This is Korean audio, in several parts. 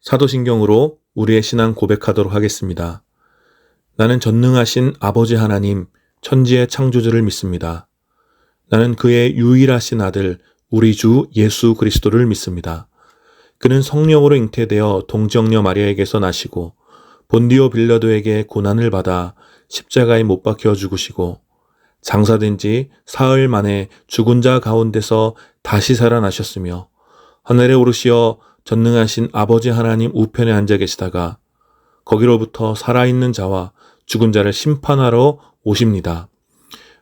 사도신경으로 우리의 신앙 고백하도록 하겠습니다. 나는 전능하신 아버지 하나님, 천지의 창조주를 믿습니다. 나는 그의 유일하신 아들, 우리 주 예수 그리스도를 믿습니다. 그는 성령으로 잉태되어 동정녀 마리아에게서 나시고 본디오 빌라도에게 고난을 받아 십자가에 못 박혀 죽으시고 장사된 지 사흘 만에 죽은 자 가운데서 다시 살아나셨으며 하늘에 오르시어 전능하신 아버지 하나님 우편에 앉아 계시다가 거기로부터 살아있는 자와 죽은 자를 심판하러 오십니다.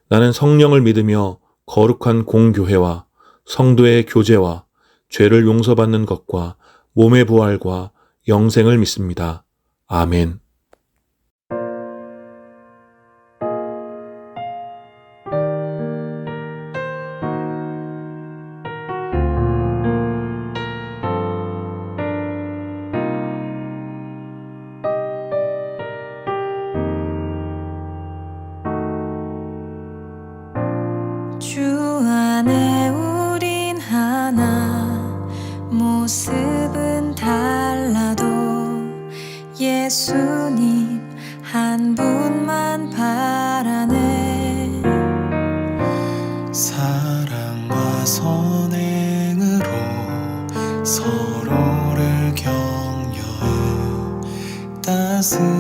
나는 성령을 믿으며 거룩한 공교회와 성도의 교제와 죄를 용서받는 것과 몸의 부활과 영생을 믿습니다. 아멘. 주 안에 우린 하나, 모습은 달라도 예수님 한 분만 바라네. 사랑과 선행으로 서로를 격려해 따스함으로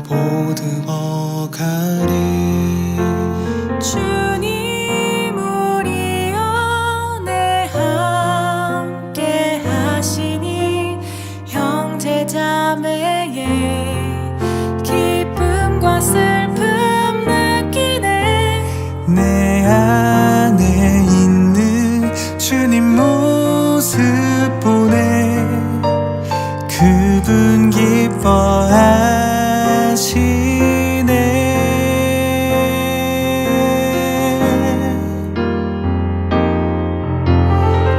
보듬어가리. 주님 우리 안에 함께 하시니 형제자매의 기쁨과 슬픔 느끼네. 내 안에 있는 주님 모습 보네. 그분 기뻐하시네.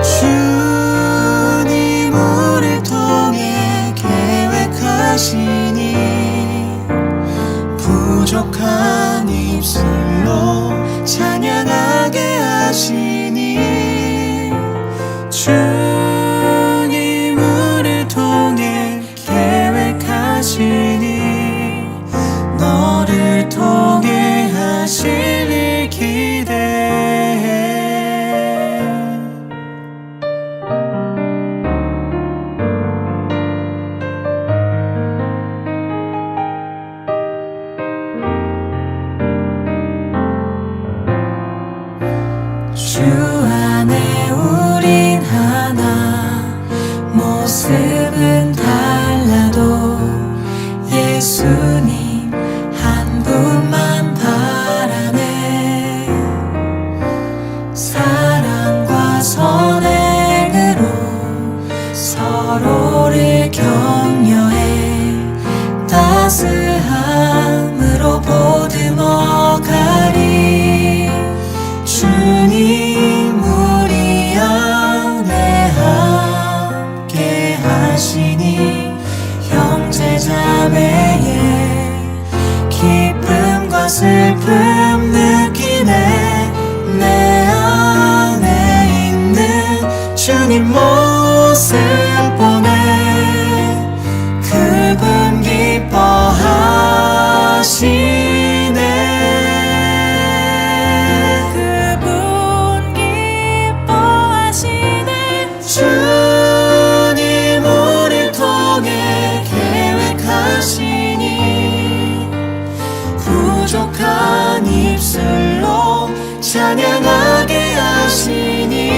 주님 우리를 통해 계획하시니 부족한 입술로 찬양하게 하시니. 주님 우리를 통해 계획하시니 너를 통해 하실 일 기대해. 주 안에 우린 하나, 모습은 달라도 예수님 한 분만 바라네. 사랑과 선행으로 서로를 격려해 따스함으로 보듬어가리. 주님 우리 안에 함께 하시니 형제자매의 기쁨과 슬픔 느끼네. 내 안에 있는 주님 모습 보네. 그분 기뻐하시네. 주님 우리를 통해 계획하시니 부족한 입술로 찬양하게 하시니.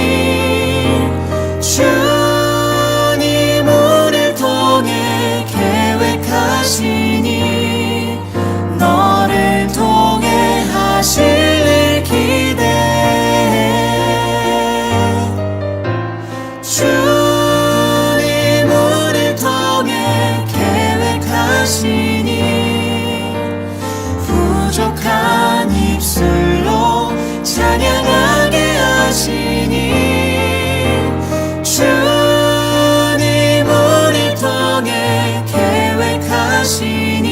주님 우리를 통해 계획하시니 너를 통해 하실 일 기대해. 주님 우리를 통해 계획하시니 부족한 입술로 찬양하게 하시니. 주님 우리를 통해 계획하시니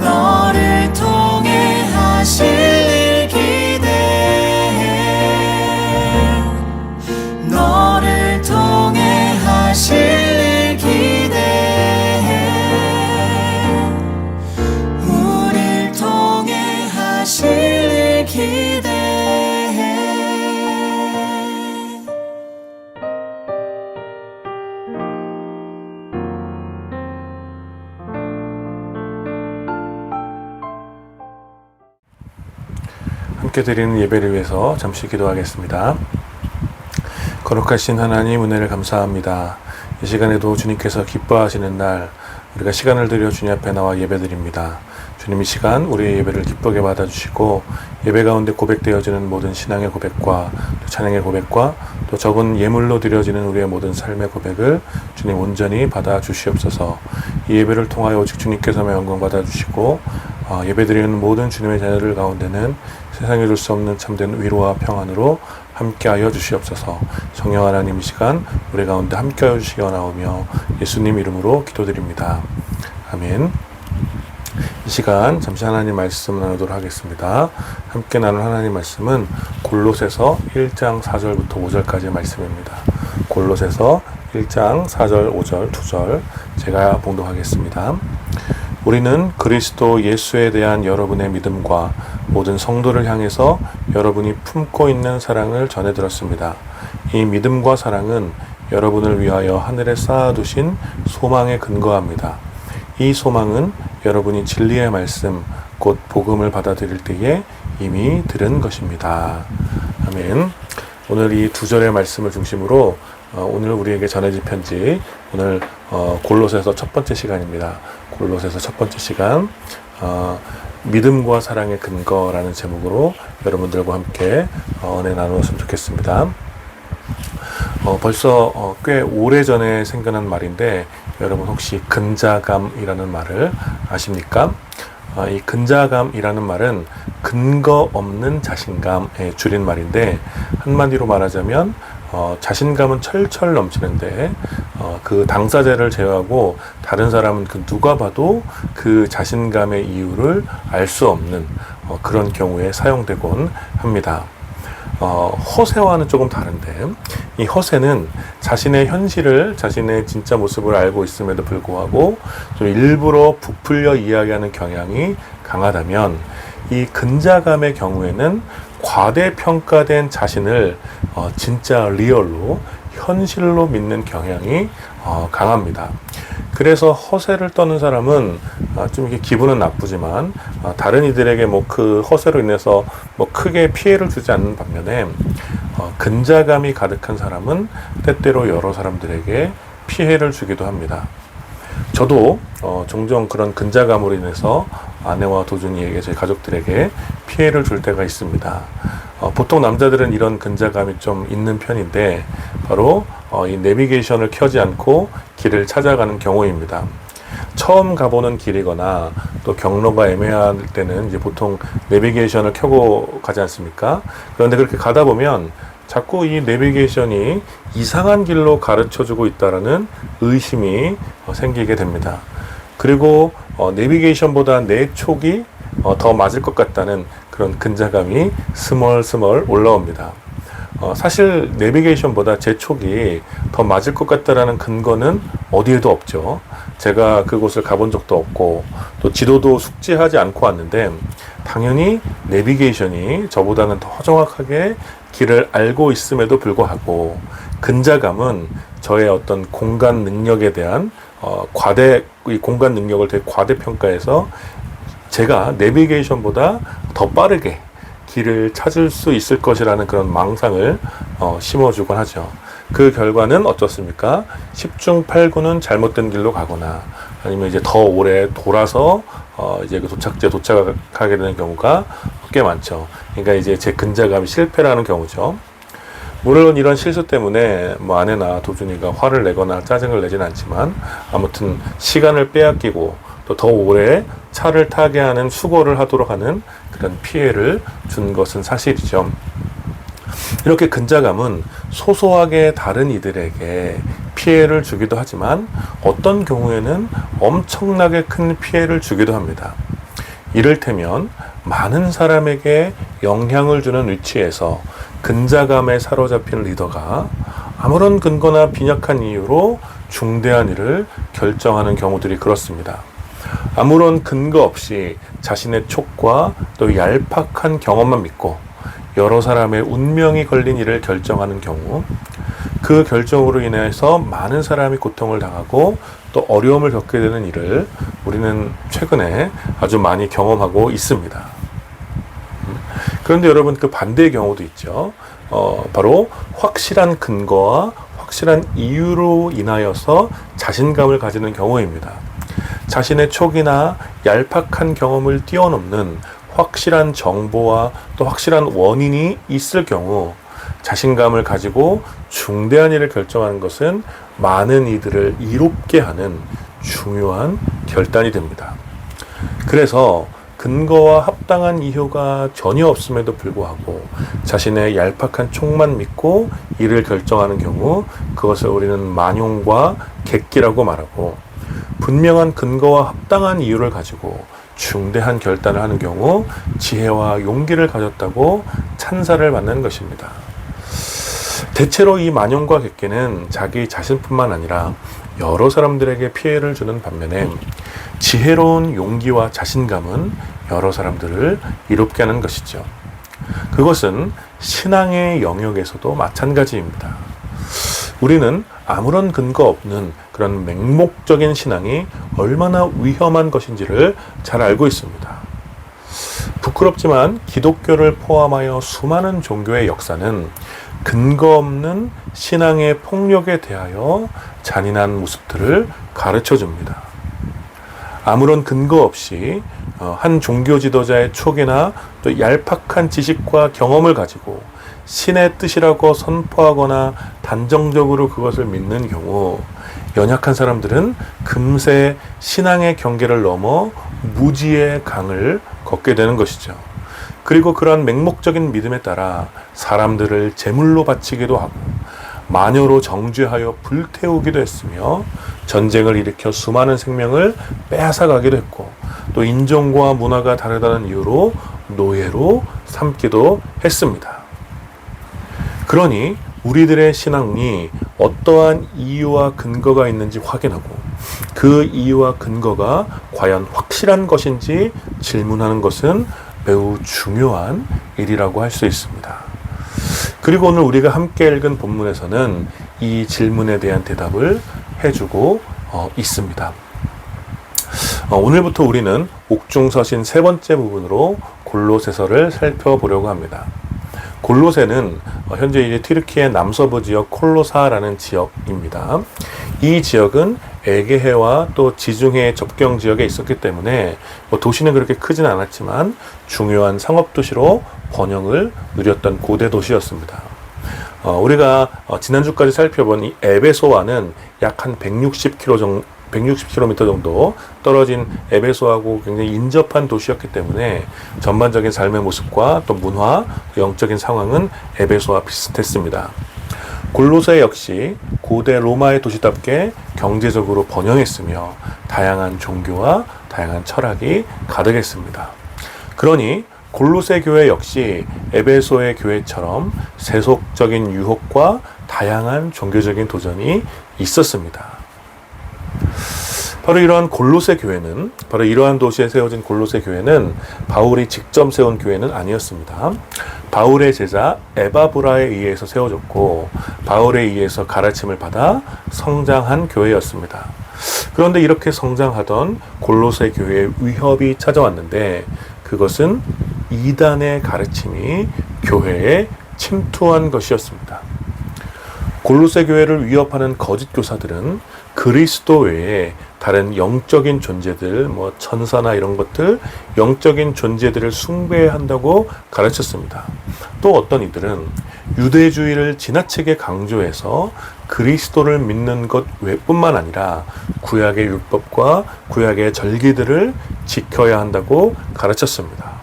너를 통해 하실 일 기대해. 너를 통해 하실 함께 드리는 예배를 위해서 잠시 기도하겠습니다. 거룩하신 하나님, 은혜를 감사합니다. 이 시간에도 주님께서 기뻐하시는 날, 우리가 시간을 들여 주님 앞에 나와 예배드립니다. 주님, 이 시간 우리의 예배를 기쁘게 받아주시고 예배 가운데 고백되어지는 모든 신앙의 고백과 또 찬양의 고백과 또 적은 예물로 드려지는 우리의 모든 삶의 고백을 주님 온전히 받아주시옵소서. 이 예배를 통하여 오직 주님께서만 영광 받아주시고 예배드리는 모든 주님의 자녀들 가운데는 세상에 줄 수 없는 참된 위로와 평안으로 함께하여 주시옵소서. 성령 하나님, 이 시간 우리 가운데 함께하여 주시기 원하오며 예수님 이름으로 기도드립니다. 아멘. 이 시간 잠시 하나님 말씀 나누도록 하겠습니다. 함께 나눌 하나님 말씀은 골로새서 1장 4절부터 5절까지의 말씀입니다. 골로새서 1장 4절, 5절, 2절 제가 봉독하겠습니다. 우리는 그리스도 예수에 대한 여러분의 믿음과 모든 성도를 향해서 여러분이 품고 있는 사랑을 전해 들었습니다. 이 믿음과 사랑은 여러분을 위하여 하늘에 쌓아두신 소망에 근거합니다. 이 소망은 여러분이 진리의 말씀, 곧 복음을 받아들일 때에 이미 들은 것입니다. 아멘. 오늘 이 두 절의 말씀을 중심으로 오늘 우리에게 전해질 편지, 오늘 골로새서 첫 번째 시간입니다. 골로새서 첫 번째 시간, 믿음과 사랑의 근거라는 제목으로 여러분들과 함께 은혜 나누었으면 좋겠습니다. 벌써 꽤 오래전에 생겨난 말인데 여러분 혹시 근자감이라는 말을 아십니까? 이 근자감이라는 말은 근거 없는 자신감의 줄임말인데 한마디로 말하자면 자신감은 철철 넘치는데 그 당사자를 제외하고 다른 사람은 그 누가 봐도 그 자신감의 이유를 알 수 없는 그런 경우에 사용되곤 합니다. 허세와는 조금 다른데 이 허세는 자신의 현실을, 자신의 진짜 모습을 알고 있음에도 불구하고 좀 일부러 부풀려 이야기하는 경향이 강하다면, 이 근자감의 경우에는 과대평가된 자신을 진짜 리얼로, 현실로 믿는 경향이 강합니다. 그래서 허세를 떠는 사람은 좀 이렇게 기분은 나쁘지만 다른 이들에게 그 허세로 인해서 크게 피해를 주지 않는 반면에 근자감이 가득한 사람은 때때로 여러 사람들에게 피해를 주기도 합니다. 저도 종종 그런 근자감으로 인해서 아내와 도준이에게, 저희 가족들에게 피해를 줄 때가 있습니다. 보통 남자들은 이런 근자감이 좀 있는 편인데 바로 이 내비게이션을 켜지 않고 길을 찾아가는 경우입니다. 처음 가보는 길이거나 또 경로가 애매할 때는 이제 보통 내비게이션을 켜고 가지 않습니까? 그런데 그렇게 가다 보면 자꾸 이 내비게이션이 이상한 길로 가르쳐주고 있다라는 의심이 생기게 됩니다. 그리고 내비게이션보다 내 촉이 더 맞을 것 같다는 그런 근자감이 스멀스멀 올라옵니다. 사실 내비게이션보다 제 촉이 더 맞을 것 같다라는 근거는 어디에도 없죠. 제가 그곳을 가본 적도 없고 또 지도도 숙지하지 않고 왔는데 당연히 내비게이션이 저보다는 더 정확하게 길을 알고 있음에도 불구하고 근자감은 저의 어떤 공간 능력에 대한 이 공간 능력을 되게 과대평가해서 제가 내비게이션보다 더 빠르게 길을 찾을 수 있을 것이라는 그런 망상을 심어주곤 하죠. 그 결과는 어떻습니까? 10중 8구는 잘못된 길로 가거나 아니면 이제 더 오래 돌아서 이제 그 도착지에 도착하게 되는 경우가 꽤 많죠. 그러니까 이제 제 근자감이 실패라는 경우죠. 물론 이런 실수 때문에 아내나 도준이가 화를 내거나 짜증을 내진 않지만 아무튼 시간을 빼앗기고 또 더 오래 차를 타게 하는 수고를 하도록 하는 그런 피해를 준 것은 사실이죠. 이렇게 근자감은 소소하게 다른 이들에게 피해를 주기도 하지만 어떤 경우에는 엄청나게 큰 피해를 주기도 합니다. 이를테면 많은 사람에게 영향을 주는 위치에서 근자감에 사로잡힌 리더가 아무런 근거나 빈약한 이유로 중대한 일을 결정하는 경우들이 그렇습니다. 아무런 근거 없이 자신의 촉과 또 얄팍한 경험만 믿고 여러 사람의 운명이 걸린 일을 결정하는 경우, 그 결정으로 인해서 많은 사람이 고통을 당하고 또 어려움을 겪게 되는 일을 우리는 최근에 아주 많이 경험하고 있습니다. 그런데 여러분 그 반대의 경우도 있죠. 바로 확실한 근거와 확실한 이유로 인하여서 자신감을 가지는 경우입니다. 자신의 촉이나 얄팍한 경험을 뛰어넘는 확실한 정보와 또 확실한 원인이 있을 경우 자신감을 가지고 중대한 일을 결정하는 것은 많은 이들을 이롭게 하는 중요한 결단이 됩니다. 그래서 근거와 합당한 이유가 전혀 없음에도 불구하고 자신의 얄팍한 촉만 믿고 일을 결정하는 경우 그것을 우리는 만용과 객기라고 말하고, 분명한 근거와 합당한 이유를 가지고 중대한 결단을 하는 경우 지혜와 용기를 가졌다고 찬사를 받는 것입니다. 대체로 이 만용과 객기는 자기 자신뿐만 아니라 여러 사람들에게 피해를 주는 반면에 지혜로운 용기와 자신감은 여러 사람들을 이롭게 하는 것이죠. 그것은 신앙의 영역에서도 마찬가지입니다. 우리는 아무런 근거 없는 그런 맹목적인 신앙이 얼마나 위험한 것인지를 잘 알고 있습니다. 부끄럽지만 기독교를 포함하여 수많은 종교의 역사는 근거 없는 신앙의 폭력에 대하여 잔인한 모습들을 가르쳐 줍니다. 아무런 근거 없이 한 종교 지도자의 촉이나 또 얄팍한 지식과 경험을 가지고 신의 뜻이라고 선포하거나 단정적으로 그것을 믿는 경우 연약한 사람들은 금세 신앙의 경계를 넘어 무지의 강을 걷게 되는 것이죠. 그리고 그러한 맹목적인 믿음에 따라 사람들을 제물로 바치기도 하고 마녀로 정죄하여 불태우기도 했으며 전쟁을 일으켜 수많은 생명을 빼앗아가기도 했고 또 인종과 문화가 다르다는 이유로 노예로 삼기도 했습니다. 그러니 우리들의 신앙이 어떠한 이유와 근거가 있는지 확인하고 그 이유와 근거가 과연 확실한 것인지 질문하는 것은 매우 중요한 일이라고 할 수 있습니다. 그리고 오늘 우리가 함께 읽은 본문에서는 이 질문에 대한 대답을 해주고 있습니다. 오늘부터 우리는 옥중서신 세 번째 부분으로 골로새서를 살펴보려고 합니다. 골로새는 현재 이제 튀르키예 남서부 지역 콜로사라는 지역입니다. 이 지역은 에게해와 또 지중해 접경 지역에 있었기 때문에 도시는 그렇게 크진 않았지만 중요한 상업 도시로 번영을 누렸던 고대 도시였습니다. 우리가 지난주까지 살펴본 이 에베소와는 약 한 160km 정도 떨어진 에베소하고 굉장히 인접한 도시였기 때문에 전반적인 삶의 모습과 또 문화, 영적인 상황은 에베소와 비슷했습니다. 골로새 역시 고대 로마의 도시답게 경제적으로 번영했으며 다양한 종교와 다양한 철학이 가득했습니다. 그러니 골로새 교회 역시 에베소의 교회처럼 세속적인 유혹과 다양한 종교적인 도전이 있었습니다. 바로 이러한 골로새 교회는, 바로 이러한 도시에 세워진 골로새 교회는 바울이 직접 세운 교회는 아니었습니다. 바울의 제자 에바브라에 의해서 세워졌고 바울에 의해서 가르침을 받아 성장한 교회였습니다. 그런데 이렇게 성장하던 골로새 교회에 위협이 찾아왔는데 그것은 이단의 가르침이 교회에 침투한 것이었습니다. 골로새 교회를 위협하는 거짓 교사들은 그리스도 외에 다른 영적인 존재들, 천사나 이런 것들, 영적인 존재들을 숭배해야 한다고 가르쳤습니다. 또 어떤 이들은 유대주의를 지나치게 강조해서 그리스도를 믿는 것 외뿐만 아니라 구약의 율법과 구약의 절기들을 지켜야 한다고 가르쳤습니다.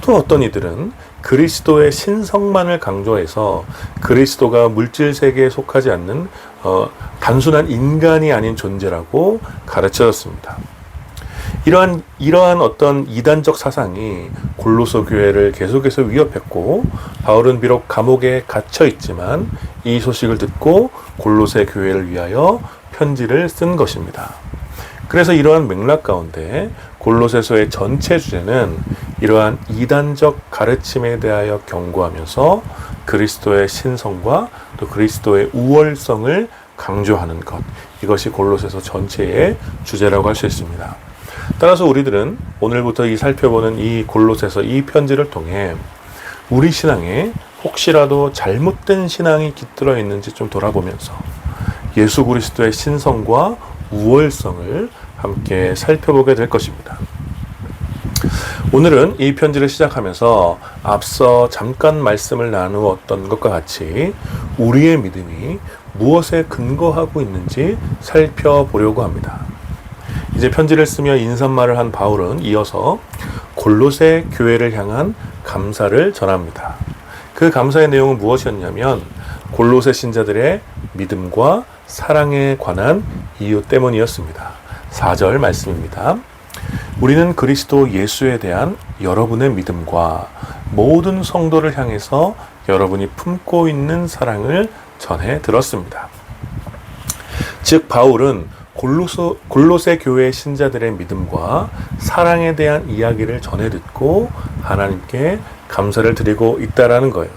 또 어떤 이들은 그리스도의 신성만을 강조해서 그리스도가 물질 세계에 속하지 않는 단순한 인간이 아닌 존재라고 가르쳐졌습니다. 이러한 어떤 이단적 사상이 골로새 교회를 계속해서 위협했고 바울은 비록 감옥에 갇혀 있지만 이 소식을 듣고 골로새 교회를 위하여 편지를 쓴 것입니다. 그래서 이러한 맥락 가운데 골로새서의 전체 주제는 이러한 이단적 가르침에 대하여 경고하면서 그리스도의 신성과 또 그리스도의 우월성을 강조하는 것, 이것이 골로새서 전체의 주제라고 할 수 있습니다. 따라서 우리들은 오늘부터 살펴보는 이 골로새서 이 편지를 통해 우리 신앙에 혹시라도 잘못된 신앙이 깃들어 있는지 좀 돌아보면서 예수 그리스도의 신성과 우월성을 함께 살펴보게 될 것입니다. 오늘은 이 편지를 시작하면서 앞서 잠깐 말씀을 나누었던 것과 같이 우리의 믿음이 무엇에 근거하고 있는지 살펴보려고 합니다. 이제 편지를 쓰며 인사말을 한 바울은 이어서 골로새 교회를 향한 감사를 전합니다. 그 감사의 내용은 무엇이었냐면 골로새 신자들의 믿음과 사랑에 관한 이유 때문이었습니다. 4절 말씀입니다. 우리는 그리스도 예수에 대한 여러분의 믿음과 모든 성도를 향해서 여러분이 품고 있는 사랑을 전해 들었습니다. 즉 바울은 골로새 교회 신자들의 믿음과 사랑에 대한 이야기를 전해 듣고 하나님께 감사를 드리고 있다라는 거예요.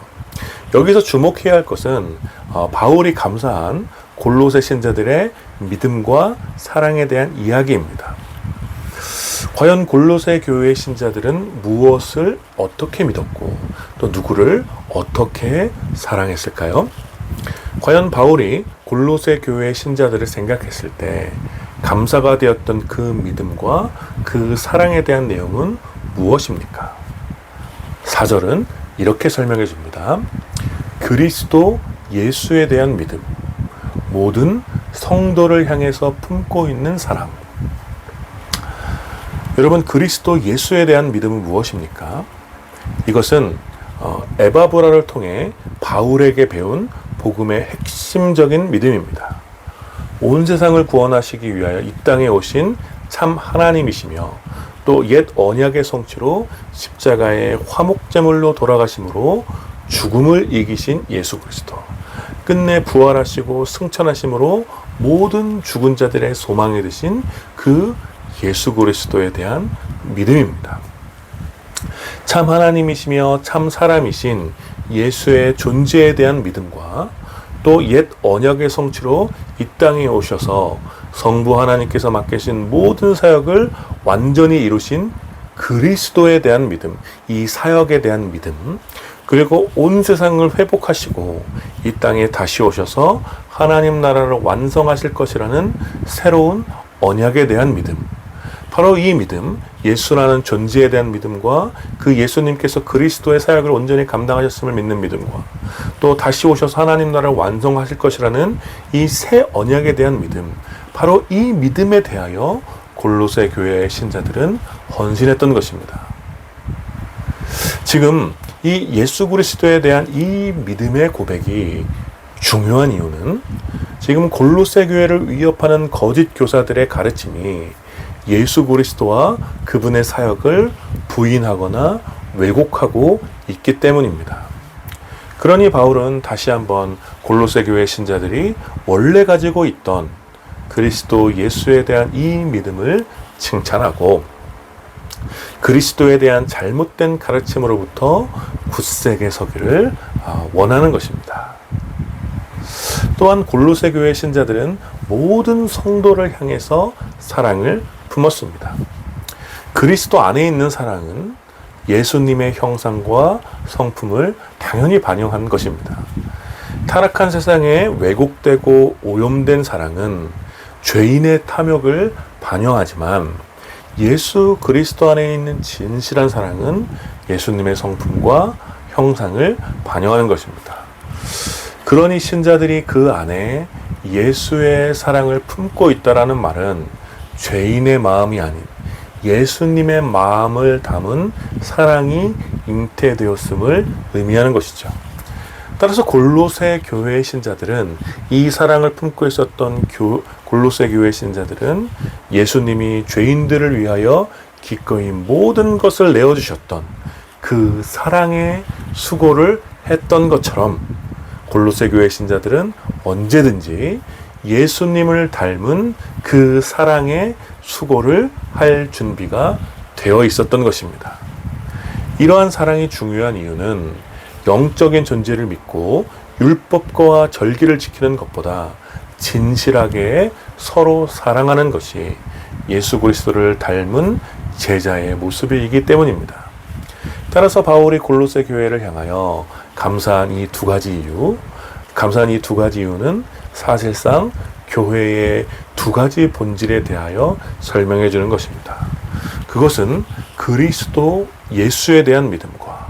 여기서 주목해야 할 것은 바울이 감사한 골로새 신자들의 믿음과 사랑에 대한 이야기입니다. 과연 골로새 교회 신자들은 무엇을 어떻게 믿었고 또 누구를 어떻게 사랑했을까요? 과연 바울이 골로새 교회 신자들을 생각했을 때 감사가 되었던 그 믿음과 그 사랑에 대한 내용은 무엇입니까? 4절은 이렇게 설명해 줍니다. 그리스도 예수에 대한 믿음, 모든 성도를 향해서 품고 있는 사랑. 여러분, 그리스도 예수에 대한 믿음은 무엇입니까? 이것은 에바브라를 통해 바울에게 배운 복음의 핵심적인 믿음입니다. 온 세상을 구원하시기 위하여 이 땅에 오신 참 하나님이시며 또 옛 언약의 성취로 십자가의 화목제물로 돌아가심으로 죽음을 이기신 예수 그리스도, 끝내 부활하시고 승천하심으로 모든 죽은 자들의 소망이 되신 그 예수 그리스도에 대한 믿음입니다. 참 하나님이시며 참 사람이신 예수의 존재에 대한 믿음과 또 옛 언약의 성취로 이 땅에 오셔서 성부 하나님께서 맡기신 모든 사역을 완전히 이루신 그리스도에 대한 믿음, 이 사역에 대한 믿음, 그리고 온 세상을 회복하시고 이 땅에 다시 오셔서 하나님 나라를 완성하실 것이라는 새로운 언약에 대한 믿음, 바로 이 믿음, 예수라는 존재에 대한 믿음과 그 예수님께서 그리스도의 사역을 온전히 감당하셨음을 믿는 믿음과 또 다시 오셔서 하나님 나라를 완성하실 것이라는 이 새 언약에 대한 믿음, 바로 이 믿음에 대하여 골로새 교회의 신자들은 헌신했던 것입니다. 지금 이 예수 그리스도에 대한 이 믿음의 고백이 중요한 이유는 지금 골로새 교회를 위협하는 거짓 교사들의 가르침이 예수 그리스도와 그분의 사역을 부인하거나 왜곡하고 있기 때문입니다. 그러니 바울은 다시 한번 골로새 교회 신자들이 원래 가지고 있던 그리스도 예수에 대한 이 믿음을 칭찬하고 그리스도에 대한 잘못된 가르침으로부터 굳세게 서기를 원하는 것입니다. 또한 골로새 교회 신자들은 모든 성도를 향해서 사랑을 품었습니다. 그리스도 안에 있는 사랑은 예수님의 형상과 성품을 당연히 반영한 것입니다. 타락한 세상에 왜곡되고 오염된 사랑은 죄인의 탐욕을 반영하지만 예수 그리스도 안에 있는 진실한 사랑은 예수님의 성품과 형상을 반영하는 것입니다. 그러니 신자들이 그 안에 예수의 사랑을 품고 있다라는 말은 죄인의 마음이 아닌 예수님의 마음을 담은 사랑이 잉태되었음을 의미하는 것이죠. 따라서 골로새 교회의 신자들은 이 사랑을 품고 있었던 골로새 교회 신자들은 예수님이 죄인들을 위하여 기꺼이 모든 것을 내어주셨던 그 사랑의 수고를 했던 것처럼 골로새 교회 신자들은 언제든지 예수님을 닮은 그 사랑의 수고를 할 준비가 되어 있었던 것입니다. 이러한 사랑이 중요한 이유는 영적인 존재를 믿고 율법과 절기를 지키는 것보다 진실하게 서로 사랑하는 것이 예수 그리스도를 닮은 제자의 모습이기 때문입니다. 따라서 바울이 골로새 교회를 향하여 감사한 이 두 가지 이유는 사실상 교회의 두 가지 본질에 대하여 설명해 주는 것입니다. 그것은 그리스도 예수에 대한 믿음과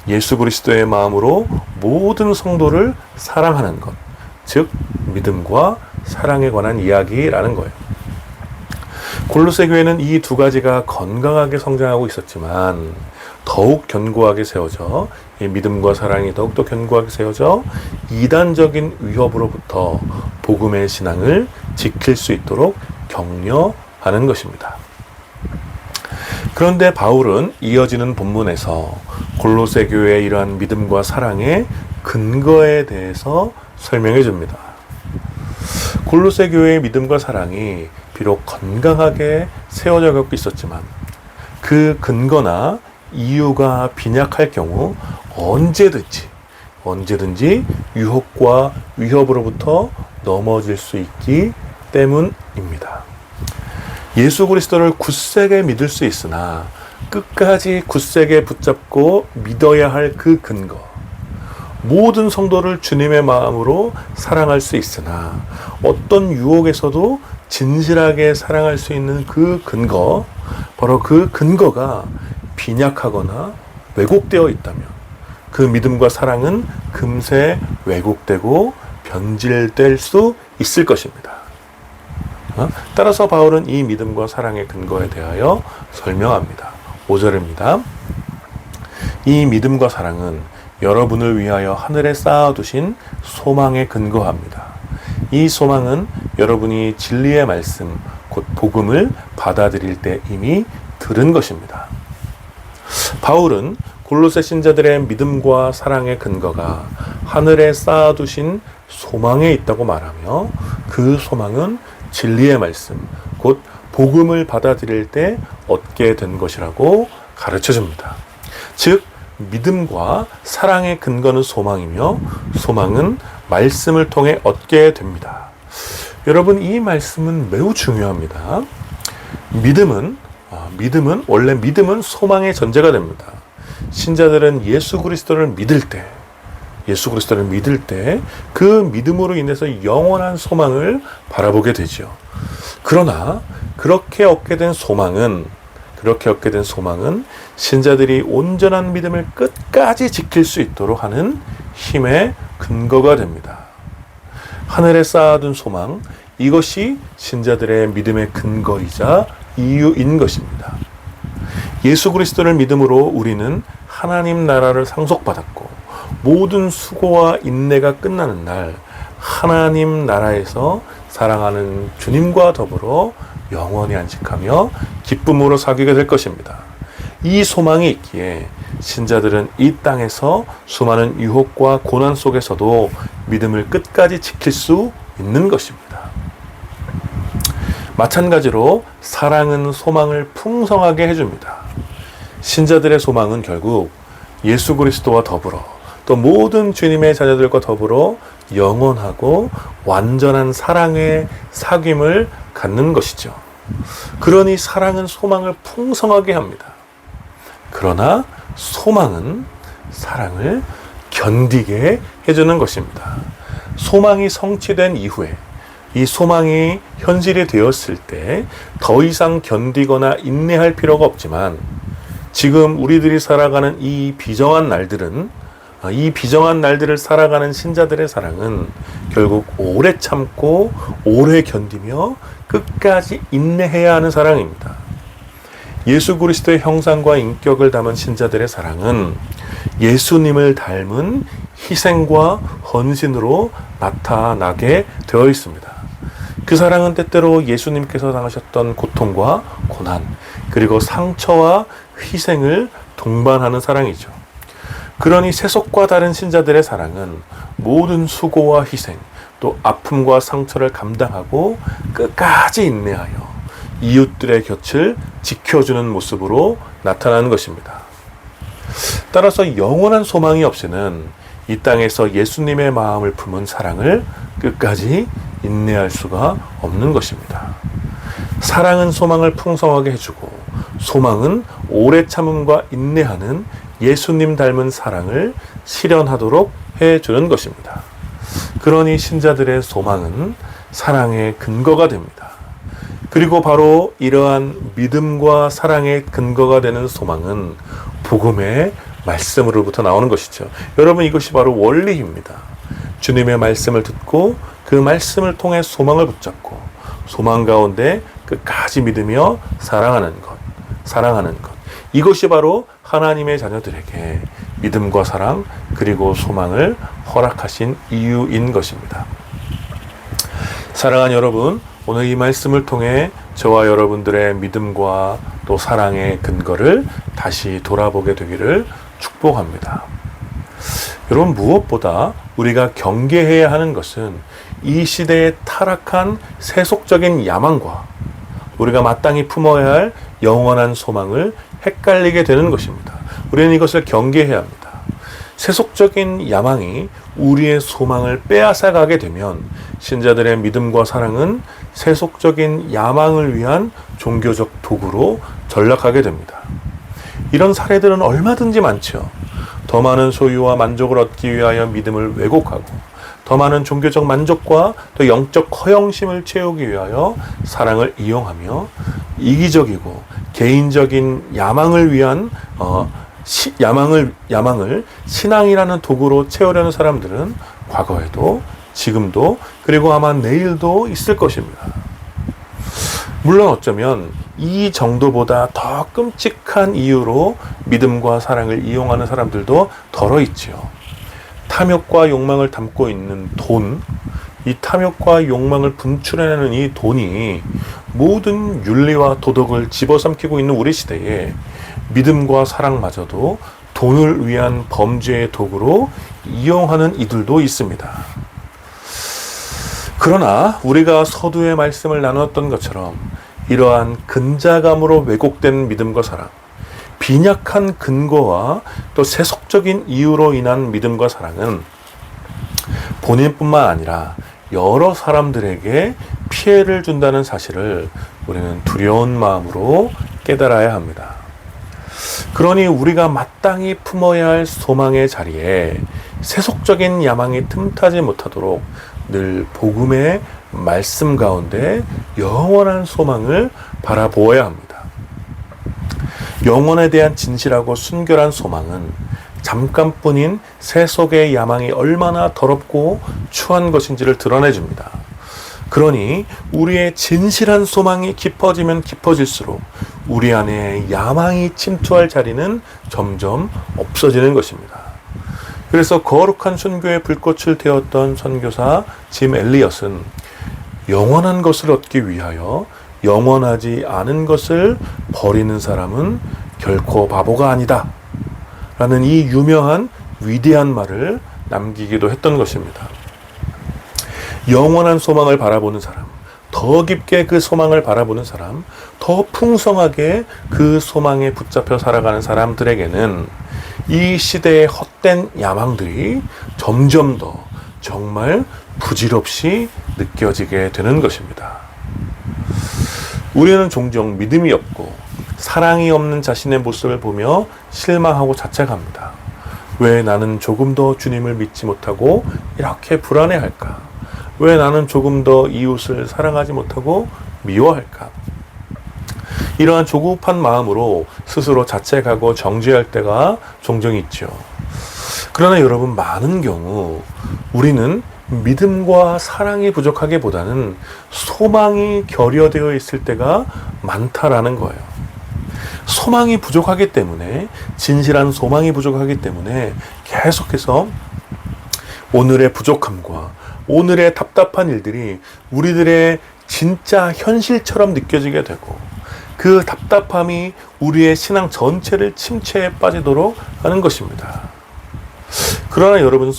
예수 그리스도의 마음으로 모든 성도를 사랑하는 것, 즉 믿음과 사랑에 관한 이야기라는 거예요. 골로새 교회는 이 두 가지가 건강하게 성장하고 있었지만 더욱 견고하게 세워져, 이 믿음과 사랑이 더욱더 견고하게 세워져 이단적인 위협으로부터 복음의 신앙을 지킬 수 있도록 격려하는 것입니다. 그런데 바울은 이어지는 본문에서 골로새 교회의 이러한 믿음과 사랑의 근거에 대해서 설명해 줍니다. 골로새 교회의 믿음과 사랑이 비록 건강하게 세워져 가고 있었지만 그 근거나 이유가 빈약할 경우 언제든지 유혹과 위협으로부터 넘어질 수 있기 때문입니다. 예수 그리스도를 굳세게 믿을 수 있으나 끝까지 굳세게 붙잡고 믿어야 할 그 근거, 모든 성도를 주님의 마음으로 사랑할 수 있으나 어떤 유혹에서도 진실하게 사랑할 수 있는 그 근거, 바로 그 근거가 빈약하거나 왜곡되어 있다면 그 믿음과 사랑은 금세 왜곡되고 변질될 수 있을 것입니다. 따라서 바울은 이 믿음과 사랑의 근거에 대하여 설명합니다. 5절입니다. 이 믿음과 사랑은 여러분을 위하여 하늘에 쌓아두신 소망에 근거합니다. 이 소망은 여러분이 진리의 말씀, 곧 복음을 받아들일 때 이미 들은 것입니다. 바울은 골로새 신자들의 믿음과 사랑의 근거가 하늘에 쌓아두신 소망에 있다고 말하며 그 소망은 진리의 말씀, 곧 복음을 받아들일 때 얻게 된 것이라고 가르쳐줍니다. 즉 믿음과 사랑의 근거는 소망이며 소망은 말씀을 통해 얻게 됩니다. 여러분, 이 말씀은 매우 중요합니다. 믿음은 소망의 전제가 됩니다. 신자들은 예수 그리스도를 믿을 때 그 믿음으로 인해서 영원한 소망을 바라보게 되죠. 그러나 그렇게 얻게 된 소망은 신자들이 온전한 믿음을 끝까지 지킬 수 있도록 하는 힘의 근거가 됩니다. 하늘에 쌓아둔 소망, 이것이 신자들의 믿음의 근거이자 이유인 것입니다. 예수 그리스도를 믿음으로 우리는 하나님 나라를 상속받았고 모든 수고와 인내가 끝나는 날 하나님 나라에서 사랑하는 주님과 더불어 영원히 안식하며 기쁨으로 사귀게 될 것입니다. 이 소망이 있기에 신자들은 이 땅에서 수많은 유혹과 고난 속에서도 믿음을 끝까지 지킬 수 있는 것입니다. 마찬가지로 사랑은 소망을 풍성하게 해줍니다. 신자들의 소망은 결국 예수 그리스도와 더불어 또 모든 주님의 자녀들과 더불어 영원하고 완전한 사랑의 사귐을 갖는 것이죠. 그러니 사랑은 소망을 풍성하게 합니다. 그러나 소망은 사랑을 견디게 해주는 것입니다. 소망이 성취된 이후에 이 소망이 현실이 되었을 때 더 이상 견디거나 인내할 필요가 없지만 지금 우리들이 살아가는 이 비정한 날들을 살아가는 신자들의 사랑은 결국 오래 참고 오래 견디며 끝까지 인내해야 하는 사랑입니다. 예수 그리스도의 형상과 인격을 담은 신자들의 사랑은 예수님을 닮은 희생과 헌신으로 나타나게 되어 있습니다. 그 사랑은 때때로 예수님께서 당하셨던 고통과 고난, 그리고 상처와 희생을 동반하는 사랑이죠. 그러니 세속과 다른 신자들의 사랑은 모든 수고와 희생, 또 아픔과 상처를 감당하고 끝까지 인내하여 이웃들의 곁을 지켜주는 모습으로 나타나는 것입니다. 따라서 영원한 소망이 없이는 이 땅에서 예수님의 마음을 품은 사랑을 끝까지 인내할 수가 없는 것입니다. 사랑은 소망을 풍성하게 해주고 소망은 오래 참음과 인내하는 예수님 닮은 사랑을 실현하도록 해주는 것입니다. 그러니 신자들의 소망은 사랑의 근거가 됩니다. 그리고 바로 이러한 믿음과 사랑의 근거가 되는 소망은 복음의 말씀으로부터 나오는 것이죠. 여러분, 이것이 바로 원리입니다. 주님의 말씀을 듣고 그 말씀을 통해 소망을 붙잡고 소망 가운데 끝까지 믿으며 사랑하는 것. 이것이 바로 하나님의 자녀들에게 믿음과 사랑 그리고 소망을 허락하신 이유인 것입니다. 사랑하는 여러분, 오늘 이 말씀을 통해 저와 여러분들의 믿음과 또 사랑의 근거를 다시 돌아보게 되기를 축복합니다. 여러분, 무엇보다 우리가 경계해야 하는 것은 이 시대의 타락한 세속적인 야망과 우리가 마땅히 품어야 할 영원한 소망을 헷갈리게 되는 것입니다. 우리는 이것을 경계해야 합니다. 세속적인 야망이 우리의 소망을 빼앗아가게 되면 신자들의 믿음과 사랑은 세속적인 야망을 위한 종교적 도구로 전락하게 됩니다. 이런 사례들은 얼마든지 많죠. 더 많은 소유와 만족을 얻기 위하여 믿음을 왜곡하고 더 많은 종교적 만족과 또 영적 허영심을 채우기 위하여 사랑을 이용하며 이기적이고 개인적인 야망을 위한 야망을 신앙이라는 도구로 채우려는 사람들은 과거에도 지금도 그리고 아마 내일도 있을 것입니다. 물론 어쩌면 이 정도보다 더 끔찍한 이유로 믿음과 사랑을 이용하는 사람들도 덜어 있지요. 탐욕과 욕망을 담고 있는 돈, 이 탐욕과 욕망을 분출해내는 이 돈이 모든 윤리와 도덕을 집어삼키고 있는 우리 시대에 믿음과 사랑마저도 돈을 위한 범죄의 도구로 이용하는 이들도 있습니다. 그러나 우리가 서두에 말씀을 나누었던 것처럼 이러한 근자감으로 왜곡된 믿음과 사랑, 빈약한 근거와 또 세속적인 이유로 인한 믿음과 사랑은 본인뿐만 아니라 여러 사람들에게 피해를 준다는 사실을 우리는 두려운 마음으로 깨달아야 합니다. 그러니 우리가 마땅히 품어야 할 소망의 자리에 세속적인 야망이 틈타지 못하도록 늘 복음의 말씀 가운데 영원한 소망을 바라보아야 합니다. 영혼에 대한 진실하고 순결한 소망은 잠깐뿐인 세속의 야망이 얼마나 더럽고 추한 것인지를 드러내줍니다. 그러니 우리의 진실한 소망이 깊어지면 깊어질수록 우리 안에 야망이 침투할 자리는 점점 없어지는 것입니다. 그래서 거룩한 순교의 불꽃을 태웠던 선교사 짐 엘리엇은 영원한 것을 얻기 위하여 영원하지 않은 것을 버리는 사람은 결코 바보가 아니다 라는 이 유명한 위대한 말을 남기기도 했던 것입니다. 영원한 소망을 바라보는 사람, 더 깊게 그 소망을 바라보는 사람, 더 풍성하게 그 소망에 붙잡혀 살아가는 사람들에게는 이 시대의 헛된 야망들이 점점 더 정말 부질없이 느껴지게 되는 것입니다. 우리는 종종 믿음이 없고 사랑이 없는 자신의 모습을 보며 실망하고 자책합니다. 왜 나는 조금 더 주님을 믿지 못하고 이렇게 불안해할까? 왜 나는 조금 더 이웃을 사랑하지 못하고 미워할까? 이러한 조급한 마음으로 스스로 자책하고 정죄할 때가 종종 있죠. 그러나 여러분, 많은 경우 우리는 믿음과 사랑이 부족하기보다는 소망이 결여되어 있을 때가 많다라는 거예요. 소망이 부족하기 때문에, 진실한 소망이 부족하기 때문에 계속해서 오늘의 부족함과 오늘의 답답한 일들이 우리들의 진짜 현실처럼 느껴지게 되고 그 답답함이 우리의 신앙 전체를 침체에 빠지도록 하는 것입니다. 그러나 여러분,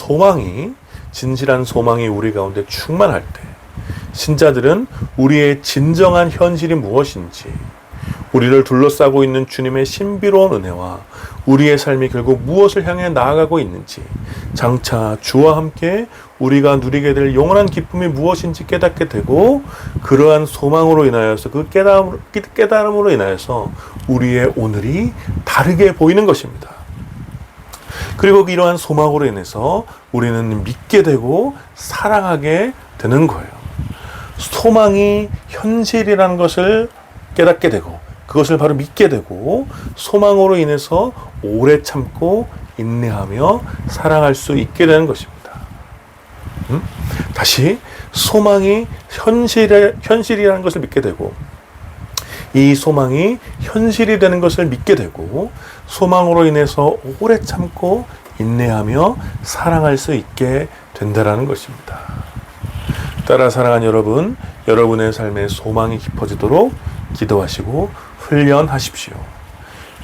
진실한 소망이 우리 가운데 충만할 때 신자들은 우리의 진정한 현실이 무엇인지, 우리를 둘러싸고 있는 주님의 신비로운 은혜와 우리의 삶이 결국 무엇을 향해 나아가고 있는지, 장차 주와 함께 우리가 누리게 될 영원한 기쁨이 무엇인지 깨닫게 되고, 그러한 소망으로 인하여서, 그 깨달음으로 인하여서 우리의 오늘이 다르게 보이는 것입니다. 그리고 이러한 소망으로 인해서 우리는 믿게 되고 사랑하게 되는 거예요. 소망이 현실이라는 것을 깨닫게 되고 그것을 바로 믿게 되고 소망으로 인해서 오래 참고 인내하며 사랑할 수 있게 되는 것입니다. 다시 소망이 현실이라는 것을 믿게 되고 이 소망이 현실이 되는 것을 믿게 되고 소망으로 인해서 오래 참고 인내하며 사랑할 수 있게 된다라는 것입니다. 따라 사랑하는 여러분, 여러분의 삶에 소망이 깊어지도록 기도하시고 훈련하십시오.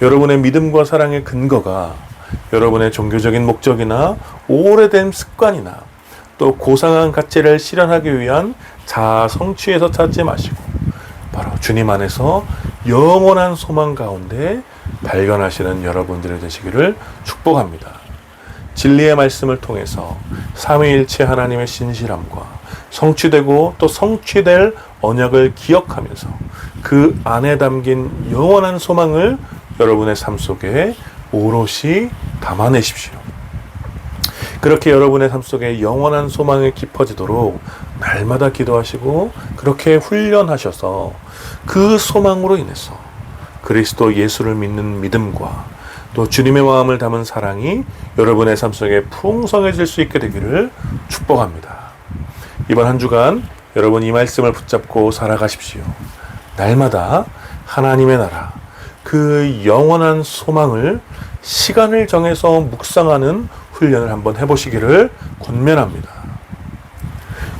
여러분의 믿음과 사랑의 근거가 여러분의 종교적인 목적이나 오래된 습관이나 또 고상한 가치를 실현하기 위한 자아 성취에서 찾지 마시고 바로 주님 안에서 영원한 소망 가운데 발견하시는 여러분들이 되시기를 축복합니다. 진리의 말씀을 통해서 삼위일체 하나님의 신실함과 성취되고 또 성취될 언약을 기억하면서 그 안에 담긴 영원한 소망을 여러분의 삶 속에 오롯이 담아내십시오. 그렇게 여러분의 삶 속에 영원한 소망이 깊어지도록 날마다 기도하시고 그렇게 훈련하셔서 그 소망으로 인해서 그리스도 예수를 믿는 믿음과 또 주님의 마음을 담은 사랑이 여러분의 삶 속에 풍성해질 수 있게 되기를 축복합니다. 이번 한 주간 여러분 이 말씀을 붙잡고 살아가십시오. 날마다 하나님의 나라, 그 영원한 소망을 시간을 정해서 묵상하는 훈련을 한번 해보시기를 권면합니다.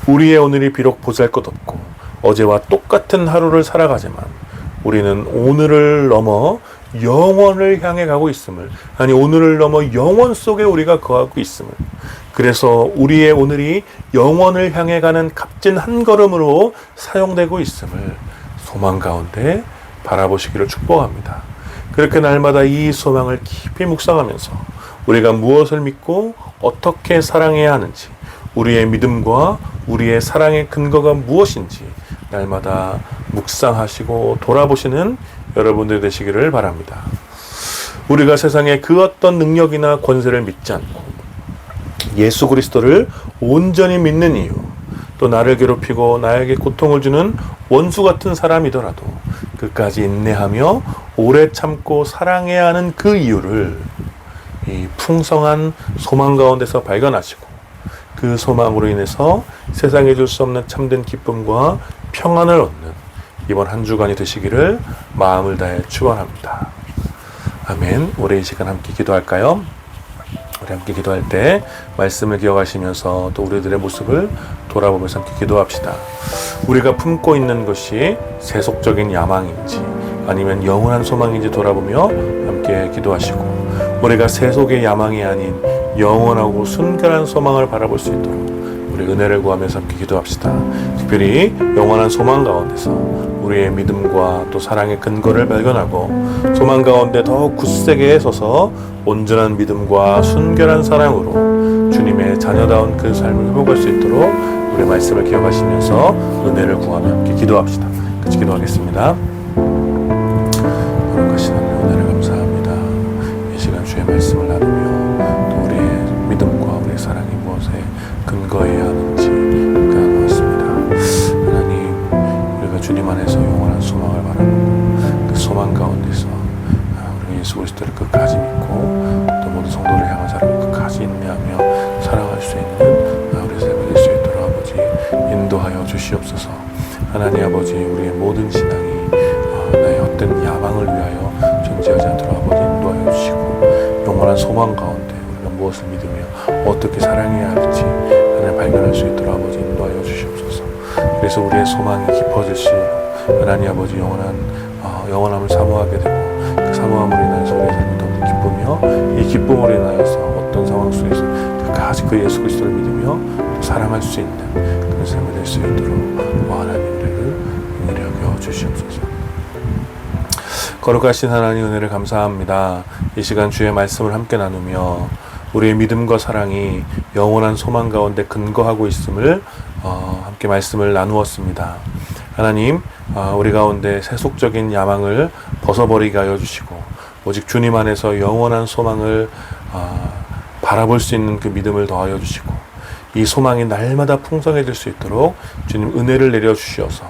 우리의 오늘이 비록 보잘것없고 어제와 똑같은 하루를 살아가지만 우리는 오늘을 넘어 영원을 향해 가고 있음을, 아니 오늘을 넘어 영원 속에 우리가 거하고 있음을, 그래서 우리의 오늘이 영원을 향해 가는 값진 한 걸음으로 사용되고 있음을 소망 가운데 바라보시기를 축복합니다. 그렇게 날마다 이 소망을 깊이 묵상하면서 우리가 무엇을 믿고 어떻게 사랑해야 하는지, 우리의 믿음과 우리의 사랑의 근거가 무엇인지 날마다 묵상하시고 돌아보시는 여러분들 되시기를 바랍니다. 우리가 세상에 그 어떤 능력이나 권세를 믿지 않고 예수 그리스도를 온전히 믿는 이유, 또 나를 괴롭히고 나에게 고통을 주는 원수 같은 사람이더라도 끝까지 인내하며 오래 참고 사랑해야 하는 그 이유를 이 풍성한 소망 가운데서 발견하시고 그 소망으로 인해서 세상에 줄 수 없는 참된 기쁨과 평안을 얻는 이번 한 주간이 되시기를 마음을 다해 축원합니다. 아멘. 우리 이 시간 함께 기도할까요? 우리 함께 기도할 때 말씀을 기억하시면서 또 우리들의 모습을 돌아보면서 함께 기도합시다. 우리가 품고 있는 것이 세속적인 야망인지 아니면 영원한 소망인지 돌아보며 함께 기도하시고, 우리가 세속의 야망이 아닌 영원하고 순결한 소망을 바라볼 수 있도록 우리 은혜를 구하면서 함께 기도합시다. 특별히 영원한 소망 가운데서 우리의 믿음과 또 사랑의 근거를 발견하고 소망 가운데 더욱 굳세게 서서 온전한 믿음과 순결한 사랑으로 주님의 자녀다운 그 삶을 회복할 수 있도록 우리 말씀을 기억하시면서 은혜를 구하며 함께 기도합시다. 같이 기도하겠습니다. 거룩하신 하나님, 은혜를 감사합니다. 이 시간 주의 말씀을 나누며 또 우리의 믿음과 우리의 사랑이 무엇에 근거해야 하는지 나누었습니다. 하나님, 우리가 주님 안에서 영원한 소망을 바라보고 그 소망 가운데서 우리가 예수 그리스도를 끝까지 믿고 또 모든 성도를 향한 사랑을 끝까지 인내하며 사랑할 수 있는 우리 삶이 될 수 있도록 아버지 인도하여 주시옵소서. 하나님 아버지, 우리의 모든 신앙이 나의 헛된 야망을 위하여 존재하지 않도록 아버지 인도하여 주시고, 영원한 소망 가운데 우리가 무엇을 믿으며 어떻게 사랑해야 할지 하나님 발견할 수 있도록 아버지 인도하여 주시옵소서. 그래서 우리의 소망이 깊어질수록 하나님 아버지 영원함을 사모하게 되고, 그 사모함으로 인하여서 우리의 삶이 더욱 기쁘며, 이 기쁨으로 인하여서 어떤 상황 속에서 끝까지 그 예수 그리스도를 믿으며 또 사랑할 수 있는 그런 삶이 될 수 있도록 하나님 우리를 은혜를 여겨 주시옵소서. 거룩하신 하나님, 은혜를 감사합니다. 이 시간 주의 말씀을 함께 나누며 우리의 믿음과 사랑이 영원한 소망 가운데 근거하고 있음을 함께 말씀을 나누었습니다. 하나님, 우리 가운데 세속적인 야망을 벗어버리게 하여 주시고 오직 주님 안에서 영원한 소망을 바라볼 수 있는 그 믿음을 더하여 주시고 이 소망이 날마다 풍성해질 수 있도록 주님 은혜를 내려주시어서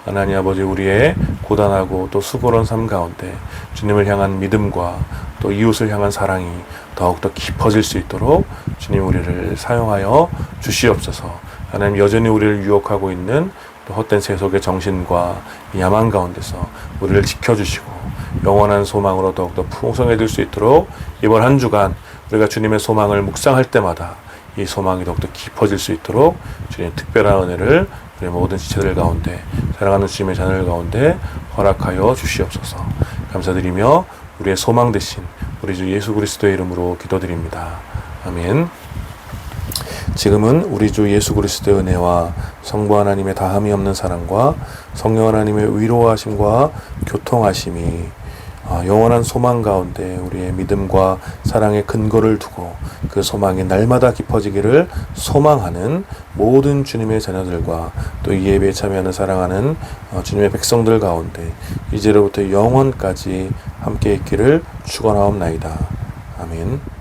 하나님 아버지 우리의 고단하고 또 수고로운 삶 가운데 주님을 향한 믿음과 또 이웃을 향한 사랑이 더욱더 깊어질 수 있도록 주님 우리를 사용하여 주시옵소서. 하나님 여전히 우리를 유혹하고 있는 또 헛된 세속의 정신과 야망 가운데서 우리를 지켜주시고 영원한 소망으로 더욱더 풍성해질 수 있도록 이번 한 주간 우리가 주님의 소망을 묵상할 때마다 이 소망이 더욱더 깊어질 수 있도록 주님 특별한 은혜를 우리 모든 지체들 가운데 사랑하는 주님의 자녀들 가운데 허락하여 주시옵소서. 감사드리며 우리의 소망 되신 우리 주 예수 그리스도의 이름으로 기도드립니다. 아멘. 지금은 우리 주 예수 그리스도의 은혜와 성부 하나님의 다함이 없는 사랑과 성령 하나님의 위로하심과 교통하심이 영원한 소망 가운데 우리의 믿음과 사랑의 근거를 두고 그 소망이 날마다 깊어지기를 소망하는 모든 주님의 자녀들과 또 이 예배에 참여하는 사랑하는 주님의 백성들 가운데 이제로부터 영원까지 함께 있기를 축원하옵나이다. 아멘.